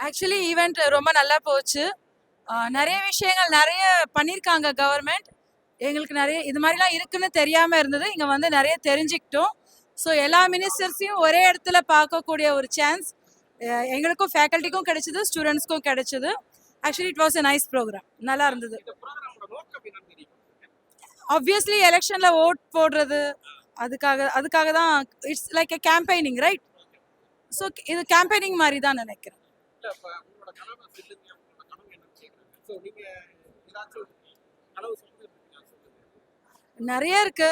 Actually event ரொம்ப நல்லா போச்சு. நிறைய விஷயங்கள் நிறைய பண்ணியிருக்காங்க கவர்மெண்ட். எங்களுக்கு நிறைய இது மாதிரிலாம் இருக்குன்னு தெரியாம இருந்தது. இங்க வந்து நிறைய தெரிஞ்சுக்கிட்டோம். ஸோ எல்லா மினிஸ்டர்ஸையும் ஒரே இடத்துல பார்க்கக்கூடிய ஒரு சான்ஸ் எங்களுக்கும் ஃபேக்கல்ட்டிக்கும் கிடைச்சது, ஸ்டூடெண்ட்ஸ்க்கும் கிடைச்சது. Actually it was a nice programme. நல்லா இருந்தது. ஆப்வியஸ்லி எலெக்ஷன்ல ஓட் போடுறது அதுக்காக தான். It's like a campaigning, right? So இது கேம்பெயினிங் மாதிரி தான் நினைக்கிறேன். நிறைய இருக்கு.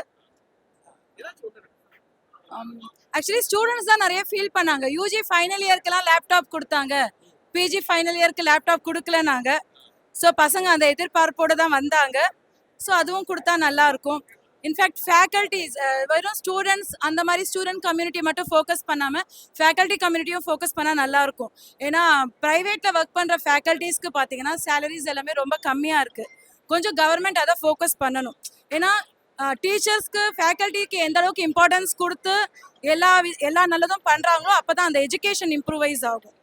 ஆக்சுவலி ஸ்டூடெண்ட்ஸ் தான் நிறைய ஃபீல் பண்ணாங்க. யூஜி ஃபைனல் இயர்க்கெல்லாம் லேப்டாப் கொடுத்தாங்க, பிஜி ஃபைனல் இயர்க்கு லேப்டாப் கொடுக்கலனாங்க. ஸோ பசங்க அந்த எதிர்பார்ப்போடு தான் வந்தாங்க. ஸோ அதுவும் கொடுத்தா நல்லா இருக்கும். இன்ஃபேக்ட் ஃபேக்கல்ட்டிஸ் வெறும் ஸ்டூடெண்ட்ஸ் அந்த மாதிரி ஸ்டூடெண்ட் கம்யூனிட்டி மட்டும் ஃபோக்கஸ் பண்ணாமல் ஃபேக்கல்ட்டி கம்யூனிட்டியும் ஃபோக்கஸ் பண்ணால் நல்லாயிருக்கும். ஏன்னா ப்ரைவேட்டில் ஒர்க் பண்ணுற ஃபேக்கல்ட்டிஸ்க்கு பார்த்தீங்கன்னா சேலரிஸ் எல்லாமே ரொம்ப கம்மியாக இருக்குது. கொஞ்சம் கவர்மெண்ட் அதை ஃபோக்கஸ் பண்ணணும். ஏன்னா டீச்சர்ஸ்க்கு ஃபேக்கல்ட்டிக்கு எந்த அளவுக்கு இம்பார்ட்டன்ஸ் கொடுத்து எல்லா நல்லதும் பண்ணுறாங்களோ அப்போ தான் அந்த எஜுகேஷன் இம்ப்ரூவைஸ் ஆகும்.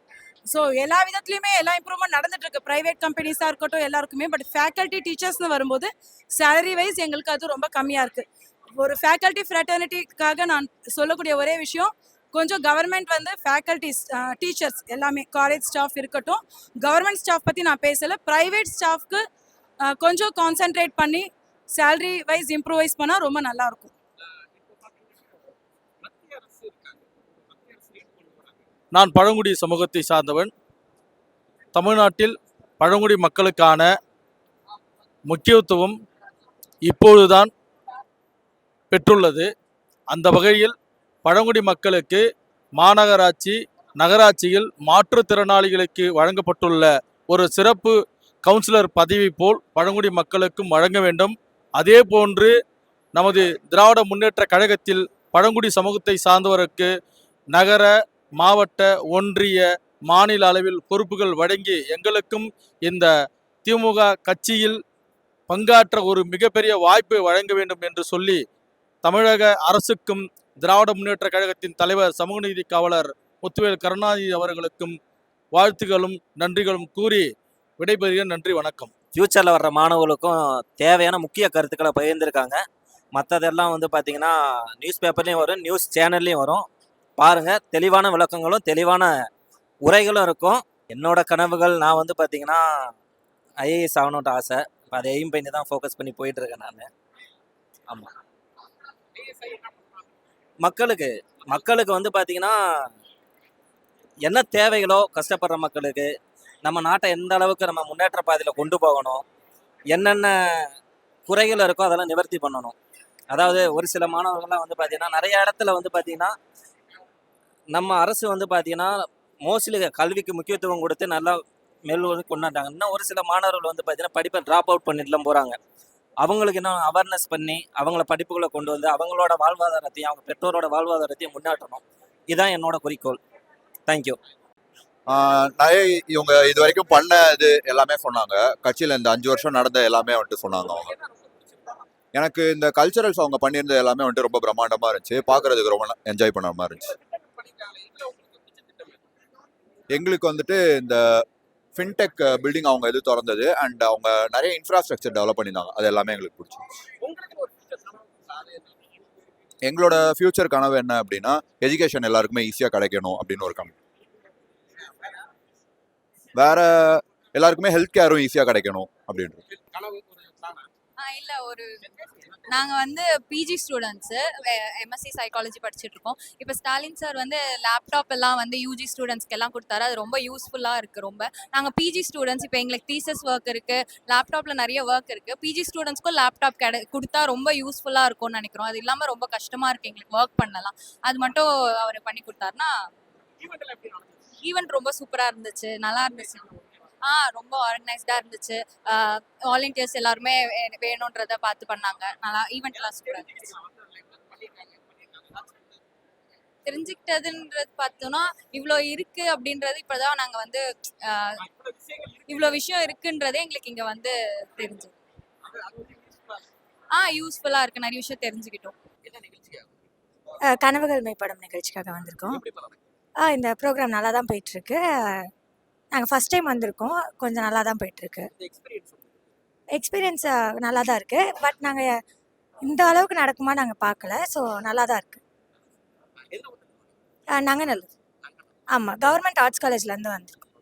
ஸோ எல்லா விதத்துலையுமே எல்லா இம்ப்ரூவ்மெண்ட் நடந்துட்டு இருக்கு, ப்ரைவேட் கம்பெனிஸாக இருக்கட்டும் எல்லாருக்குமே. பட் ஃபேக்கல்ட்டி டீச்சர்ஸ்னு வரும்போது சேலரி வைஸ் எங்களுக்கு அது ரொம்ப கம்மியாக இருக்குது. ஒரு ஃபேக்கல்ட்டி ஃப்ரெட்டர்னிட்டிக்காக நான் சொல்லக்கூடிய ஒரே விஷயம், கொஞ்சம் கவர்மெண்ட் வந்து ஃபேக்கல்ட்டிஸ் டீச்சர்ஸ் எல்லாமே காலேஜ் ஸ்டாஃப் இருக்கட்டும், கவர்மெண்ட் ஸ்டாஃப் பற்றி நான் பேசலை, ப்ரைவேட் ஸ்டாஃப்க்கு கொஞ்சம் கான்சென்ட்ரேட் பண்ணி சேலரி வைஸ் இம்ப்ரூவைஸ் பண்ணால் ரொம்ப நல்லாயிருக்கும். நான் பழங்குடி சமூகத்தை சார்ந்தவன். தமிழ்நாட்டில் பழங்குடி மக்களுக்கான முக்கியத்துவம் இப்பொழுதுதான் பெற்றுள்ளது. அந்த வகையில் பழங்குடி மக்களுக்கு மாநகராட்சி, நகராட்சியில் மாற்றுத்திறனாளிகளுக்கு வழங்கப்பட்டுள்ள ஒரு சிறப்பு கவுன்சிலர் பதவி போல் பழங்குடி மக்களுக்கும் வழங்க வேண்டும். அதே போன்று நமது திராவிட முன்னேற்ற கழகத்தில் பழங்குடி சமூகத்தை சார்ந்தவருக்கு நகர, மாவட்ட, ஒன்றிய, மாநில அளவில் பொறுப்புகள் வழங்கி எங்களுக்கும் இந்த திமுக கட்சியில் பங்காற்ற ஒரு மிகப்பெரிய வாய்ப்பை வழங்க வேண்டும் என்று சொல்லி தமிழக அரசுக்கும் திராவிட முன்னேற்ற கழகத்தின் தலைவர் சமூக நீதி காவலர் முத்துவேல் கருணாநிதி அவர்களுக்கும் வாழ்த்துகளும் நன்றிகளும் கூறி விடைபெறுகிறேன். நன்றி, வணக்கம். ஃப்யூச்சரில் வர்ற மாணவர்களுக்கும் தேவையான முக்கிய கருத்துக்களை பகிர்ந்திருக்காங்க. மற்றதெல்லாம் வந்து பார்த்திங்கன்னா நியூஸ் பேப்பர்லேயும் வரும், நியூஸ் சேனல்லையும் வரும். பாருங்கள், தெளிவான விளக்கங்களும் தெளிவான உரைகளும் இருக்கும். என்னோட கனவுகள், நான் வந்து பார்த்திங்கன்னா ஐஏஎஸ் ஆகணுன்ட்டு ஆசை. இப்போ அதை எய்ம் பண்ணி தான் ஃபோக்கஸ் பண்ணி போயிட்டுருக்கேன் நான். ஆமாம், மக்களுக்கு வந்து பார்த்திங்கன்னா என்ன தேவைகளோ, கஷ்டப்படுற மக்களுக்கு நம்ம நாட்டை எந்த அளவுக்கு நம்ம முன்னேற்ற பாதையில் கொண்டு போகணும், என்னென்ன குறைகள் இருக்கோ அதெல்லாம் நிவர்த்தி பண்ணணும். அதாவது ஒரு சில மாணவர்கள்லாம் வந்து பார்த்திங்கன்னா நிறைய இடத்துல வந்து பார்த்திங்கன்னா நம்ம அரசு வந்து பார்த்திங்கன்னா மோஸ்ட்லி கல்விக்கு முக்கியத்துவம் கொடுத்து நல்லா மேல்வரை கொண்டாட்டாங்க. இன்னும் ஒரு சில மாணவர்கள் வந்து பார்த்திங்கன்னா படிப்பை ட்ராப் அவுட் பண்ணிட்டுலாம் போகிறாங்க. அவங்களுக்கு இன்னும் அவேர்னஸ் பண்ணி அவங்கள படிப்புகளை கொண்டு வந்து அவங்களோட வாழ்வாதாரத்தையும் அவங்க பெற்றோரோட வாழ்வாதாரத்தையும் முன்னேற்றணும். இதுதான் என்னோட குறிக்கோள். தேங்க்யூ. நிறைய இவங்க இது வரைக்கும் பண்ணது எல்லாமே சொன்னாங்க. கட்சியில் இந்த 5 வருஷம் நடந்த எல்லாமே வந்துட்டு சொன்னாங்க. அவங்க எனக்கு இந்த கல்ச்சரல்ஸ் அவங்க பண்ணியிருந்தது எல்லாமே வந்துட்டு ரொம்ப பிரம்மாண்டமாக இருந்துச்சு. பார்க்குறதுக்கு ரொம்ப என்ஜாய் பண்ண மாதிரி இருந்துச்சு. எங்களுக்கு வந்துட்டு இந்த ஃபின்டெக் பில்டிங் அவங்க எது திறந்தது அண்ட் அவங்க நிறைய இன்ஃப்ராஸ்ட்ரக்சர் டெவலப் பண்ணியிருந்தாங்க. அது எல்லாமே எங்களுக்கு பிடிச்சிருந்துச்சு. எங்களோட ஃபியூச்சர் கனவு என்ன அப்படின்னா எஜுகேஷன் எல்லாருக்குமே ஈஸியாக கிடைக்கணும் அப்படின்னு ஒரு கனவு. வேற எல்லாருக்குமே ஹெல்த் கேரும் ஈஸியாக கிடைக்கணும் அப்படின்றது. இல்லை, நாங்கள் வந்து பிஜி ஸ்டூடெண்ட்ஸு, எம்எஸ்சி சைக்காலஜி படிச்சுட்டு இருக்கோம். இப்போ ஸ்டாலின் சார் வந்து லேப்டாப் எல்லாம் வந்து யூஜி ஸ்டூடெண்ட்ஸ்க்கு எல்லாம் கொடுத்தாரு. அது ரொம்ப யூஸ்ஃபுல்லாக இருக்குது. ரொம்ப நாங்கள் பிஜி ஸ்டூடெண்ட்ஸ், இப்போ எங்களுக்கு தீசஸ் ஒர்க் இருக்குது, லேப்டாப்பில் நிறைய ஒர்க் இருக்குது. பிஜி ஸ்டூடெண்ட்ஸ்க்கும் லேப்டாப் கொடுத்தா ரொம்ப யூஸ்ஃபுல்லாக இருக்கும்னு நினைக்கிறோம். அது இல்லாமல் ரொம்ப கஷ்டமாக இருக்குது எங்களுக்கு ஒர்க் பண்ணலாம். அது மட்டும் அவர் பண்ணி கொடுத்தாருன்னா. ஈவெண்ட் ரொம்ப சூப்பராக இருந்துச்சு, நல்லா இருந்துச்சு. ரொம்ப ஆர்கனைஸ்டாக இருந்துச்சு. வாலண்டியர்ஸ் எல்லாருமே வேணுன்றதை பார்த்து பண்ணாங்க. நல்லா ஈவெண்ட்லாம் சூப்பராக இருந்துச்சு. தெரிஞ்சுக்கிட்டதுன்றது பார்த்தோன்னா இவ்வளோ இருக்குது அப்படின்றது இப்போதான் நாங்கள் வந்து இவ்வளோ விஷயம் இருக்குன்றதே எங்களுக்கு இங்கே வந்து தெரிஞ்சது. யூஸ்ஃபுல்லாக இருக்குது, நிறைய விஷயம் தெரிஞ்சுக்கிட்டோம். கனவுகள் மேம்படும் நிகழ்ச்சிக்காக வந்திருக்கோம். இந்த ப்ரோக்ராம் நல்லா தான் போயிட்டுருக்கு. நாங்கள் ஃபஸ்ட் டைம் வந்திருக்கோம். கொஞ்சம் நல்லா தான் போயிட்டுருக்கு. எக்ஸ்பீரியன்ஸ் நல்லா தான் இருக்குது. பட் நாங்கள் இந்த அளவுக்கு நடக்குமா நாங்கள் பார்க்கல. ஸோ நல்லா தான் இருக்குது. நங்கநல்லூர். ஆமாம், கவர்மெண்ட் ஆர்ட்ஸ் காலேஜ்லேருந்து வந்திருக்கோம்.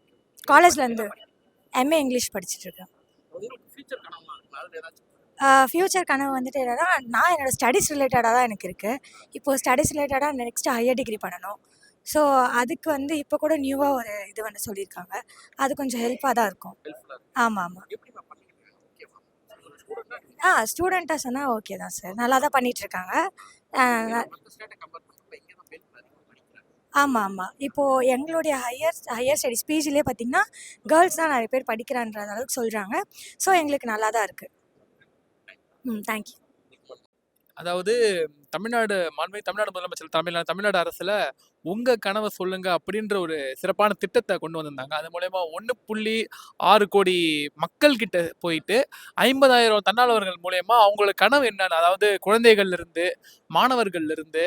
காலேஜ்லேருந்து எம்ஏ இங்கிலீஷ் படிச்சுட்ருக்கேன். ஃப்யூச்சர் கனவு வந்துட்டு என்னன்னா, நான் என்னோடய ஸ்டடீஸ் ரிலேட்டடாக தான் எனக்கு இருக்குது. இப்போது ஸ்டடீஸ் ரிலேட்டடாக நெக்ஸ்ட்டு ஹையர் டிகிரி பண்ணணும். ஸோ அதுக்கு வந்து இப்போ கூட நியூவாக ஒரு இது வந்து சொல்லியிருக்காங்க. அது கொஞ்சம் ஹெல்ப்பாக தான் இருக்கும். ஆமாம் ஆமாம். ஸ்டூடெண்ட்டாக சொன்னால் ஓகே தான் சார். நல்லா தான் பண்ணிகிட்ருக்காங்க. ஆமாம் ஆமாம். இப்போது எங்களுடைய ஹையர் ஸ்டடீஸ் பிஜிலே பார்த்திங்கன்னா கேர்ள்ஸ் தான் நிறைய பேர் படிக்கிறான்ற அளவுக்கு சொல்கிறாங்க. ஸோ எங்களுக்கு நல்லா தான் இருக்குது. தேங்க்யூ. அதாவது தமிழ்நாடு முதலமைச்சர் தமிழ்நாடு அரசுல உங்க கனவை சொல்லுங்க அப்படின்ற ஒரு சிறப்பான திட்டத்தை கொண்டு வந்திருந்தாங்க. அது மூலயமா 1.6 கோடி மக்கள் கிட்ட போயிட்டு 50,000 தன்னார்வலர்கள் மூலயமா அவங்களோட கனவு என்னன்னு, அதாவது குழந்தைகள்ல இருந்து, மாணவர்கள்ல இருந்து,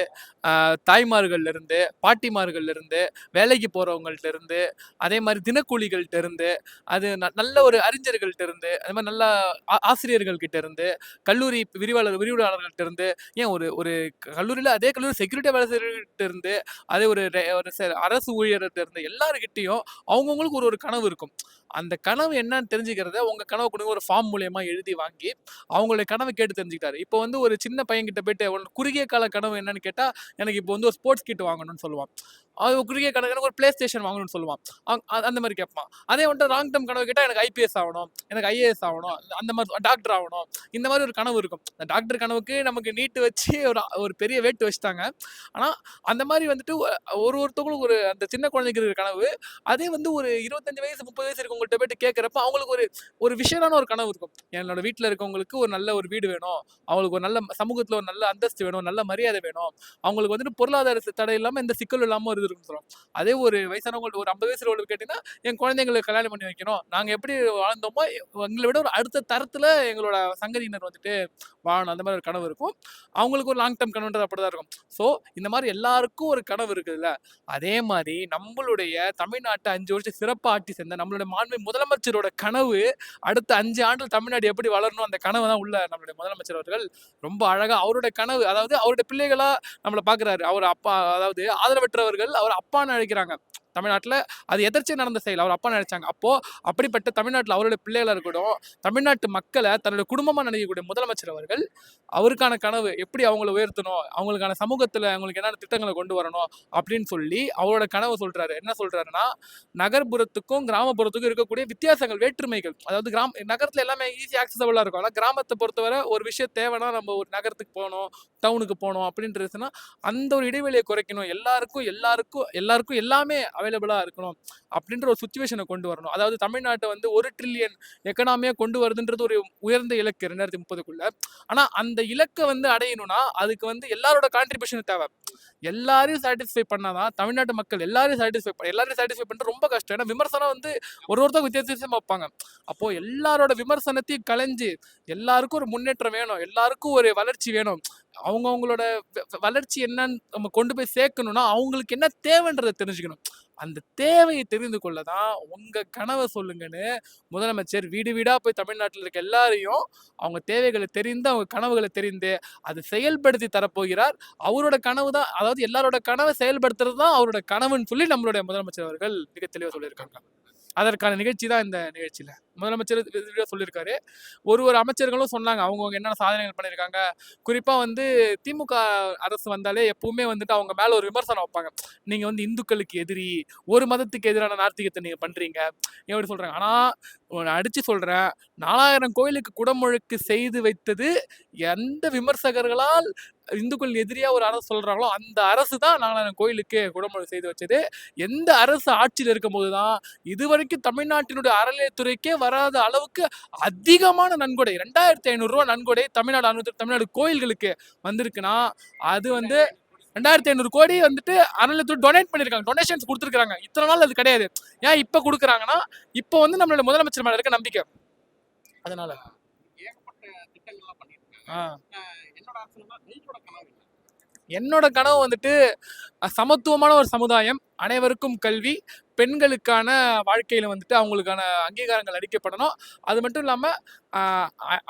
தாய்மார்கள்ல இருந்து, பாட்டிமார்கள்ல இருந்து, வேலைக்கு போறவங்கள்ட்ட இருந்து, அதே மாதிரி தினக்கூலிகள்ட்ட இருந்து, அது நல்ல ஒரு அறிஞர்கள்ட்ட இருந்து, அதே மாதிரி நல்ல ஆசிரியர்கள் கிட்ட இருந்து, கல்லூரி விரிவுரையாளர்கள்ட்ட இருந்து, ஏன் ஒரு ஒரு கல்லூரியில அதே கல்லூரி செக்யூரிட்டி வேலை செய்யறவர்கிட்ட இருந்து, அதே ஒரு அரசு ஊழியர்கிட்ட இருந்து எல்லாருக்கிட்டையும் அவங்கவுங்களுக்கு ஒரு கனவு இருக்கும். அந்த கனவு என்னன்னு தெரிஞ்சுக்கிறத உங்க கனவு கொடுங்க ஒரு ஃபார்ம் மூலியமா எழுதி வாங்கி அவங்களுடைய கனவை கேட்டு தெரிஞ்சுக்கிட்டாரு. இப்போ வந்து ஒரு சின்ன பையன் கிட்ட போயிட்டு குறுகிய கால கனவு என்னன்னு கேட்டா, எனக்கு இப்போ வந்து ஒரு ஸ்போர்ட்ஸ் கிட் வாங்கணும்னு சொல்லுவான். அது குறுகிய கனவு ஒரு பிளே ஸ்டேஷன் வாங்கணும்னு சொல்லுவான். அந்த மாதிரி கேட்பான். அதே வந்துட்டு லாங் டேர்ம் கனவு கேட்டா எனக்கு ஐபிஎஸ் ஆகணும், எனக்கு ஐஏஎஸ் ஆகணும், அந்த மாதிரி டாக்டர் ஆகணும், இந்த மாதிரி ஒரு கனவு இருக்கும். அந்த டாக்டர் கனவுக்கு நமக்கு நீட்டு வச்சு ஒரு பெரிய வேட்டு வச்சுட்டாங்க. ஆனா அந்த மாதிரி வந்துட்டு ஒருத்தவங்களுக்கு அந்த சின்ன குழந்தைக்கு இருக்கிற கனவு, அதே வந்து ஒரு 25 வயசு 30 வயசு இருக்கவங்கள்ட்ட போயிட்டு கேட்கறப்ப அவங்களுக்கு ஒரு விஷயமான ஒரு கனவு இருக்கும். என்னோட வீட்டில் இருக்கவங்களுக்கு ஒரு நல்ல ஒரு வீடு வேணும், அவங்களுக்கு ஒரு நல்ல சமூகத்தில் ஒரு நல்ல அந்தஸ்து வேணும், நல்ல மரியாதை வேணும், அவங்களுக்கு வந்துட்டு பொருளாதார தடை இல்லாமல் எந்த சிக்கல் இல்லாமல் இருக்குன்னு சொல்லுவோம். அதே ஒரு வயசானவங்களுக்கு ஒரு 50 வயசுல உள்ளவங்களுக்கு கேட்டீங்கன்னா, என் குழந்தைங்களுக்கு கல்யாணம் பண்ணி வைக்கணும், நாங்கள் எப்படி வாழ்ந்தோமோ எங்களை விட ஒரு அடுத்த தரத்தில் எங்களோட சங்கதியினர் வந்துட்டு வாழணும், அந்த மாதிரி ஒரு கனவு இருக்கும். அவங்களுக்கு ஒரு லாங் டேர்ம் கனவுன்றது அப்படிதான் இருக்கும். ஸோ இந்த மாதிரி எல்லாருக்கும் ஒரு கனவு இருக்குதுல்ல, அதே மாதிரி நம்மளுடைய தமிழ்நாட்டை 5 வருஷம் சிறப்பாக ஆட்சி சேர்ந்த நம்மளுடைய மாண்பு முதலமைச்சரோட கனவு அடுத்த 5 ஆண்டுகள் தமிழ்நாடு எப்படி வளரணும், அந்த கனவு தான் உள்ள நம்மளுடைய முதலமைச்சர் அவர்கள் ரொம்ப அழகா அவருடைய கனவு, அதாவது அவருடைய பிள்ளைகளா நம்மளை பாக்குறாரு. அவர் அப்பா, அதாவது ஆதரவற்றவர்கள் அவர் அப்பான்னு அழைக்கிறாங்க தமிழ்நாட்டில். அது எதர்ச்சியாக நடந்த செயல், அவர் அப்பா நினைச்சாங்க. அப்போ அப்படிப்பட்ட தமிழ்நாட்டில் அவருடைய பிள்ளைகளாக இருக்கட்டும், தமிழ்நாட்டு மக்களை தன்னுடைய குடும்பமாக நினைக்கக்கூடிய முதலமைச்சர் அவர்கள் அவருக்கான கனவு எப்படி அவங்கள உயர்த்தணும், அவங்களுக்கான சமூகத்தில் அவங்களுக்கு என்னென்ன திட்டங்களை கொண்டு வரணும் அப்படின்னு சொல்லி அவரோட கனவு சொல்றாரு. என்ன சொல்றாருன்னா, நகர்ப்புறத்துக்கும் கிராமப்புறத்துக்கும் இருக்கக்கூடிய வித்தியாசங்கள், வேற்றுமைகள், அதாவது நகரத்தில் எல்லாமே ஈஸி ஆக்சசபிளாக இருக்கும். ஆனால் கிராமத்தை பொறுத்தவரை ஒரு விஷயம் தேவைன்னா நம்ம ஒரு நகரத்துக்கு போகணும், டவுனுக்கு போகணும் அப்படின்றதுன்னா அந்த ஒரு இடைவெளியை குறைக்கணும், எல்லாருக்கும் எல்லாமே அவைலபிளாக இருக்கணும் அப்படின்ற ஒரு சுச்சுவேஷனை கொண்டு வரணும். அதாவது தமிழ்நாட்டை வந்து 1 ட்ரில்லியன் எக்கனாமியாக கொண்டு வருதுன்றது ஒரு உயர்ந்த இலக்கு 2030க்குள்ள. ஆனால் அந்த இலக்கை வந்து அடையணும்னா அதுக்கு வந்து எல்லாரோட கான்ட்ரிபியூஷன் தேவை. எல்லாரையும் சாட்டிஸ்ஃபை பண்ணாதான் தமிழ்நாட்டு மக்கள் எல்லாரையும் சாட்டிஸ்ஃபை பண்ணுறது ரொம்ப கஷ்டம். ஏன்னா விமர்சனம் வந்து ஒருத்தர் வித்தியாசமா வைப்பாங்க. அப்போ எல்லாரோட விமர்சனத்தையும் கலைஞ்சு எல்லாருக்கும் ஒரு முன்னேற்றம் வேணும், எல்லாருக்கும் ஒரு வளர்ச்சி வேணும். அவங்கவுங்களோட வளர்ச்சி என்னன்னு நம்ம கொண்டு போய் சேர்க்கணும்னா அவங்களுக்கு என்ன தேவைன்றதை தெரிஞ்சுக்கணும். அந்த தேவையை தெரிந்து கொள்ளதான் உங்க கனவை சொல்லுங்கன்னு முதலமைச்சர் வீடு வீடா போய் தமிழ்நாட்டில் இருக்க எல்லாரையும் அவங்க தேவைகளை தெரிந்து, அவங்க கனவுகளை தெரிந்து அதை செயல்படுத்தி தரப்போகிறார். அவரோட கனவு தான், அதாவது எல்லாரோட கனவை செயல்படுத்துறது தான் அவரோட கனவுன்னு சொல்லி நம்மளுடைய முதலமைச்சர் அவர்கள் மிக தெளிவாக சொல்லியிருக்காங்க. அதற்கான நிகழ்ச்சி தான் இந்த நிகழ்ச்சியில முதலமைச்சர் சொல்லியிருக்காரு. ஒரு அமைச்சர்களும் சொன்னாங்க அவங்கவுங்க என்னென்ன சாதனைகள் பண்ணியிருக்காங்க. குறிப்பா வந்து திமுக அரசு வந்தாலே எப்பவுமே வந்துட்டு அவங்க மேல ஒரு விமர்சனம் வைப்பாங்க. நீங்க வந்து இந்துக்களுக்கு எதிரி, ஒரு மதத்துக்கு எதிரான நாத்திகத்தை நீங்க பண்றீங்க எப்படி சொல்றாங்க. ஆனா அடிச்சு சொல்றேன், 4000 கோயிலுக்கு குடமுழுக்கு செய்து வைத்தது எந்த விமர்சகர்களால் இந்துக்கள் எதிரியா ஒரு அரசு சொல்றாங்களோ அந்த அரசு தான் 4000 கோயிலுக்கு குடமுழுக்கு செய்து வச்சது. எந்த அரசு ஆட்சியில் இருக்கும் போதுதான் இதுவரைக்கும் தமிழ்நாட்டினுடைய அறநிலையத்துறைக்கே வராத அளவுக்கு அதிகமான நன்கொடை, 2500 ரூபாய் நன்கொடை தமிழ்நாடு கோயில்களுக்கு வந்திருக்குன்னா அது வந்து 2500 கோடி வந்துட்டு அறநிலையத்துறை டொனேட் பண்ணிருக்காங்க, டொனேஷன்ஸ் கொடுத்துருக்காங்க. இத்தனை நாள் அது கிடையாது. ஏன் இப்ப கொடுக்குறாங்கன்னா இப்போ வந்து நம்மளோட முதலமைச்சர் மேல இருக்க நம்பிக்கை. அதனால என்னோட கனவு வந்துட்டு சமத்துவமான ஒரு சமுதாயம், அனைவருக்கும் கல்வி, பெண்களுக்கான வாழ்க்கையில வந்துட்டு அவங்களுக்கான அங்கீகாரங்கள் அளிக்கப்படணும். அது மட்டும் இல்லாம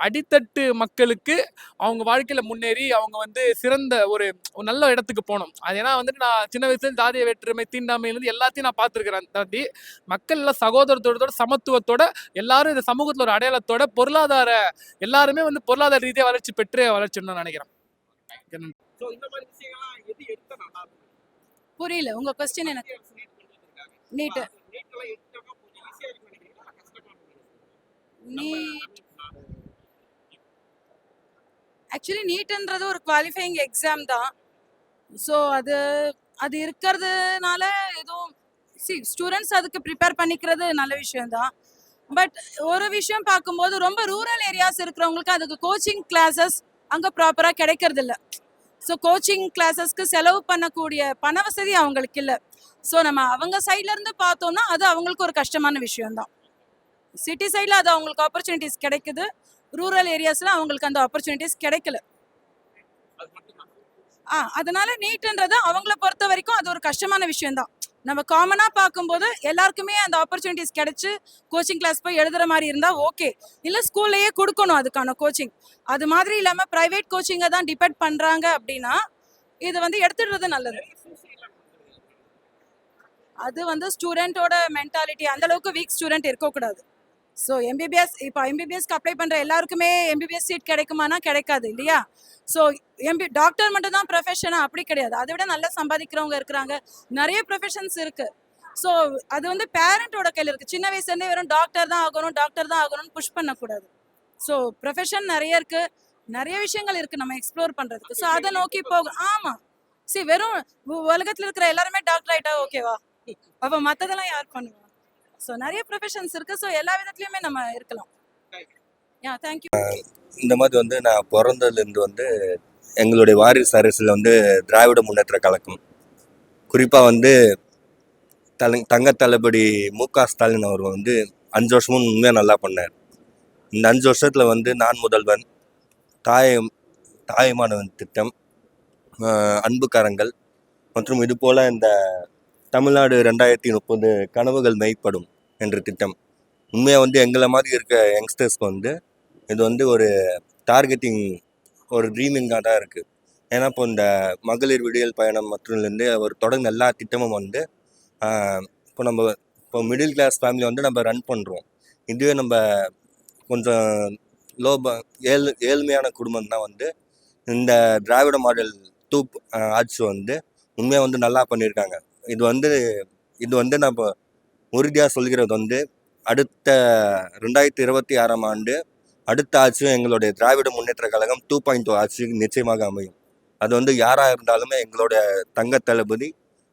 அடித்தட்டு மக்களுக்கு அவங்க வாழ்க்கையில முன்னேறி அவங்க வந்து சிறந்த ஒரு நல்ல இடத்துக்கு போகணும். அது ஏன்னா வந்துட்டு நான் சின்ன வயசுல ஜாதிய வேற்றுமை தீண்டாமையிலிருந்து எல்லாத்தையும் நான் பார்த்துருக்கிறேன். தாண்டி மக்கள் எல்லாம் சகோதரத்தோட சமத்துவத்தோட எல்லாரும் இந்த சமூகத்துல ஒரு அடையாளத்தோட பொருளாதார எல்லாருமே வந்து பொருளாதார ரீதியா வளர்ச்சி பெற்று வளர்ச்சின்னு நினைக்கிறேன். புரியல உங்க கொஸ்டின் எனக்கு. நீட் நீட் ஆக்சுவலி நீட்ன்றது ஒரு குவாலிஃபைங் எக்ஸாம் தான். ஸோ அது அது இருக்கிறதுனால எதுவும் ஸ்டூடெண்ட்ஸ் அதுக்கு ப்ரிப்பேர் பண்ணிக்கிறது நல்ல விஷயம்தான். பட் ஒரு விஷயம் பார்க்கும்போது ரொம்ப ரூரல் ஏரியாஸ் இருக்கிறவங்களுக்கு அதுக்கு கோச்சிங் கிளாஸஸ் அங்கே ப்ராப்பராக கிடைக்கிறது இல்லை. ஸோ கோச்சிங் கிளாஸஸ்க்கு செலவு பண்ணக்கூடிய பண வசதி அவங்களுக்கு இல்லை. ஸோ நம்ம அவங்க சைட்லேருந்து பார்த்தோம்னா அது அவங்களுக்கு ஒரு கஷ்டமான விஷயம்தான். சிட்டி சைடில் அது அவங்களுக்கு ஆப்பர்ச்சுனிட்டிஸ் கிடைக்குது, ரூரல் ஏரியாஸில் அவங்களுக்கு அந்த ஆப்பர்ச்சுனிட்டிஸ் கிடைக்கல. அதனால நீட்ன்றது அவங்கள பொறுத்த வரைக்கும் அது ஒரு கஷ்டமான விஷயம்தான். நம்ம காமனாக பார்க்கும்போது எல்லாருக்குமே அந்த ஆப்பர்ச்சுனிட்டிஸ் கிடைச்சு கோச்சிங் கிளாஸ் போய் எழுதுற மாதிரி இருந்தால் ஓகே, இல்லை ஸ்கூல்லையே கொடுக்கணும் அதுக்கான கோச்சிங். அது மாதிரி இல்லாமல் ப்ரைவேட் கோச்சிங்கை தான் டிபெண்ட் பண்ணுறாங்க அப்படின்னா இது வந்து எடுத்துடுறது நல்லது. அது வந்து ஸ்டூடெண்ட்டோட மென்டாலிட்டி, அந்த அளவுக்கு வீக் ஸ்டூடெண்ட் இருக்கக்கூடாது. ஸோ எம்பிபிஎஸ் இப்போ எம்பிபிஎஸ்க்கு அப்ளை பண்ணுற எல்லாருக்குமே எம்பிபிஎஸ் சீட் கிடைக்குமானா கிடைக்காது இல்லையா? ஸோ டாக்டர் மட்டும் தான் ப்ரொஃபஷனா அப்படி கிடையாது. அதை விட நல்லா சம்பாதிக்கிறவங்க இருக்கிறாங்க, நிறைய ப்ரொஃபஷன்ஸ் இருக்கு. ஸோ அது வந்து பேரண்டோட கையில் இருக்கு. சின்ன வயசுலேருந்தே வெறும் டாக்டர் தான் ஆகணும் டாக்டர் தான் ஆகணும்னு புஷ் பண்ணக்கூடாது. ஸோ ப்ரொஃபஷன் நிறைய இருக்கு, நிறைய விஷயங்கள் இருக்கு நம்ம எக்ஸ்ப்ளோர் பண்றதுக்கு. ஸோ அதை நோக்கி போகும். ஆமா, வெறும் உலகத்துல இருக்கிற எல்லாருமே டாக்டர் ஆயிட்டா ஓகேவா? அப்போ மற்றதெல்லாம் யார் பண்ணுவா? ஸோ நிறைய ப்ரொஃபஷன்ஸ் இருக்கு. ஸோ எல்லா விதத்துலையுமே நம்ம இருக்கலாம். தேங்க்யூ. இந்த மாதிரி வந்து நான் பிறந்ததுலேருந்து வந்து எங்களுடைய வாரிசு அரசில் வந்து திராவிட முன்னேற்ற கழகம், குறிப்பாக வந்து தங்க தளபதி மு.க. ஸ்டாலின் அவர் வந்து 5 வருஷமும் உண்மையாக நல்லா பண்ணார். இந்த 5 வருஷத்தில் வந்து நான் முதல்வன், தாயமானவன் திட்டம், அன்பு கரங்கள் மற்றும் இது போல் இந்த தமிழ்நாடு 2030 கனவுகள் மெய்ப்படும் என்ற திட்டம் உண்மையாக வந்து எங்களை மாதிரி இருக்க யங்ஸ்டர்ஸ்க்கு வந்து இது வந்து ஒரு டார்கெட்டிங், ஒரு ட்ரீமிங்காக தான் இருக்குது. ஏன்னா இப்போ இந்த மகளிர் விடியல் பயணம் மற்றலேருந்து அவர் தொடர்ந்து எல்லா திட்டமும் வந்து இப்போ மிடில் கிளாஸ் ஃபேமிலி வந்து நம்ம ரன் பண்ணுறோம். இதுவே நம்ம கொஞ்சம் ஏழ்மையான குடும்பம் தான் வந்து இந்த திராவிட மாடல் ஆட்சி வந்து உண்மையாக வந்து நல்லா பண்ணியிருக்காங்க. இது வந்து நம்ம உறுதியாக சொல்கிறது வந்து அடுத்த 2026ஆம் ஆண்டு அடுத்த ஆட்சியும் எங்களுடைய திராவிட முன்னேற்ற கழகம் 2.0 ஆட்சி நிச்சயமாக அமையும். அது வந்து யாராக இருந்தாலுமே எங்களோட தங்க தளபதி,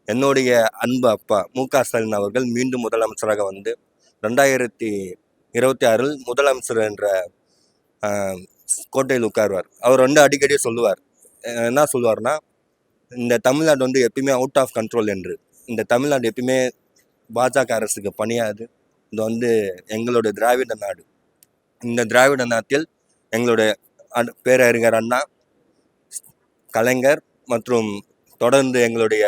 என்னுடைய அன்பு அப்பா மு.க. ஸ்டாலின் அவர்கள் மீண்டும் முதலமைச்சராக வந்து 2026 முதலமைச்சர் என்ற கோட்டையில் உட்காருவார். அவர் வந்து அடிக்கடி சொல்லுவார், என்ன சொல்லுவார்னா, இந்த தமிழ்நாடு வந்து எப்பயுமே அவுட் ஆஃப் கண்ட்ரோல் என்று. இந்த தமிழ்நாடு எப்பயுமே பாஜக அரசுக்கு பணியாது. இது வந்து எங்களுடைய திராவிட நாடு. இந்த திராவிட நாட்டில் எங்களுடைய பேரறிஞர் அண்ணா, கலைஞர் மற்றும் தொடர்ந்து எங்களுடைய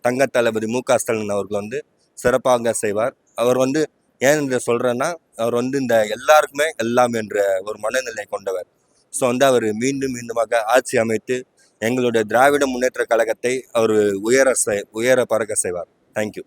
தங்க தளபதி மு.க. ஸ்டாலின் அவர்கள் வந்து சிறப்பாக செய்வார். அவர் வந்து ஏன் இதை சொல்கிறேன்னா, அவர் வந்து இந்த எல்லாருக்குமே எல்லாம் என்ற ஒரு மனநிலை கொண்டவர். ஸோ வந்து அவர் மீண்டுமாக ஆட்சி அமைத்து எங்களுடைய திராவிட முன்னேற்ற கழகத்தை அவர் உயர பறக்க செய்வார். தேங்க்யூ.